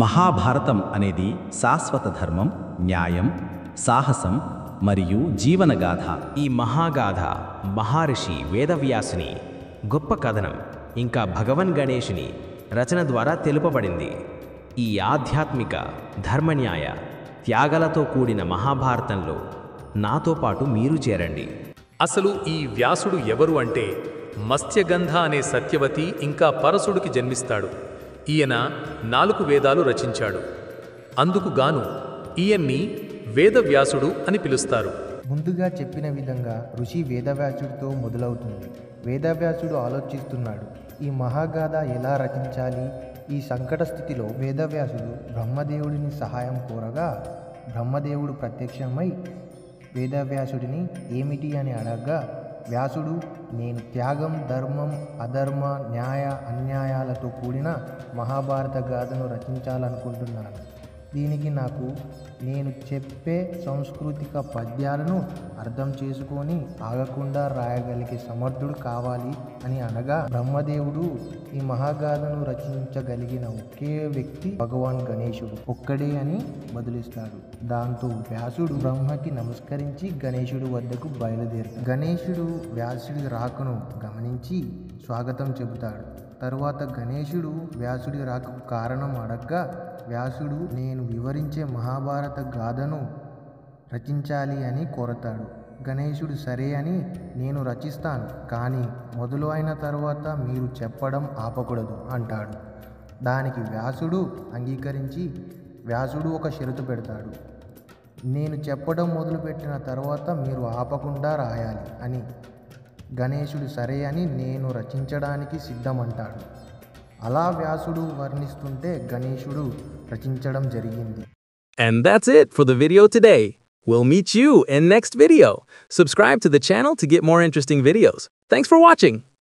మహాభారతం అనేది శాశ్వత ధర్మం, న్యాయం, సాహసం మరియు జీవనగాథ. ఈ మహాగాథ మహర్షి వేదవ్యాసుని గొప్ప కథనం ఇంకా భగవన్ గణేశుని రచన ద్వారా తెలుపబడింది. ఈ ఆధ్యాత్మిక ధర్మన్యాయ త్యాగాలతో కూడిన మహాభారతంలో నాతో పాటు మీరు చేరండి. అసలు ఈ వ్యాసుడు ఎవరు అంటే మత్స్యగంధ అనే సత్యవతి ఇంకా పరశుడికి జన్మిస్తాడు. ఈయన 4 వేదాలు రచించాడు. అందుకు గాను ఈయన్ని వేదవ్యాసుడు అని పిలుస్తారు. ముందుగా చెప్పిన విధంగా ఋషి వేదవ్యాసుడితో మొదలవుతుంది. వేదవ్యాసుడు ఆలోచిస్తున్నాడు, ఈ మహాగాథ ఎలా రచించాలి. ఈ సంకట స్థితిలో వేదవ్యాసుడు బ్రహ్మదేవుడిని సహాయం కోరగా బ్రహ్మదేవుడు ప్రత్యక్షమై వేదవ్యాసుడిని ఏమిటి అని అడగగా వ్యాసుడు, నేను త్యాగం, ధర్మం, అధర్మ, న్యాయ, అన్యాయాలతో కూడిన మహాభారత గాథను రచించాలనుకుంటున్నాను. దీనికి నేను చెప్పే సాంస్కృతిక పద్యాలను అర్థం చేసుకొని ఆగకుండా రాయగలిగే సమర్థుడు కావాలి అని అనగా బ్రహ్మదేవుడు, ఈ మహాగాథను రచించగలిగిన ఒకే వ్యక్తి భగవాన్ గణేశుడు ఒక్కడే అని బదులిస్తాడు. దాంతో వ్యాసుడు బ్రహ్మకి నమస్కరించి గణేశుడు వద్దకు బయలుదేరుతాడు. గణేశుడు వ్యాసుడి రాకను గమనించి స్వాగతం చెబుతాడు. తరువాత గణేశుడు వ్యాసుడి రాకకు కారణం అడగ్గా వ్యాసుడు, నేను వివరించే మహాభారత గాథను రచించాలి అని కోరతాడు. గణేశుడు సరే అని, నేను రచిస్తాను, కానీ మొదలు అయిన తర్వాత మీరు చెప్పడం ఆపకూడదు అంటాడు. దానికి వ్యాసుడు అంగీకరించి వ్యాసుడు ఒక షరతు పెడతాడు, నేను చెప్పడం మొదలుపెట్టిన తర్వాత మీరు ఆపకుండా రాయాలి అని. గణేశుడు సరే అని, నేను రచించడానికి సిద్ధమంటాడు. అలా వ్యాసుడు వర్ణిస్తుంటే గణేశుడు రచించడం జరిగింది. And that's it for the video today. We'll meet you in next video. Subscribe to the channel to get more interesting videos. Thanks for watching.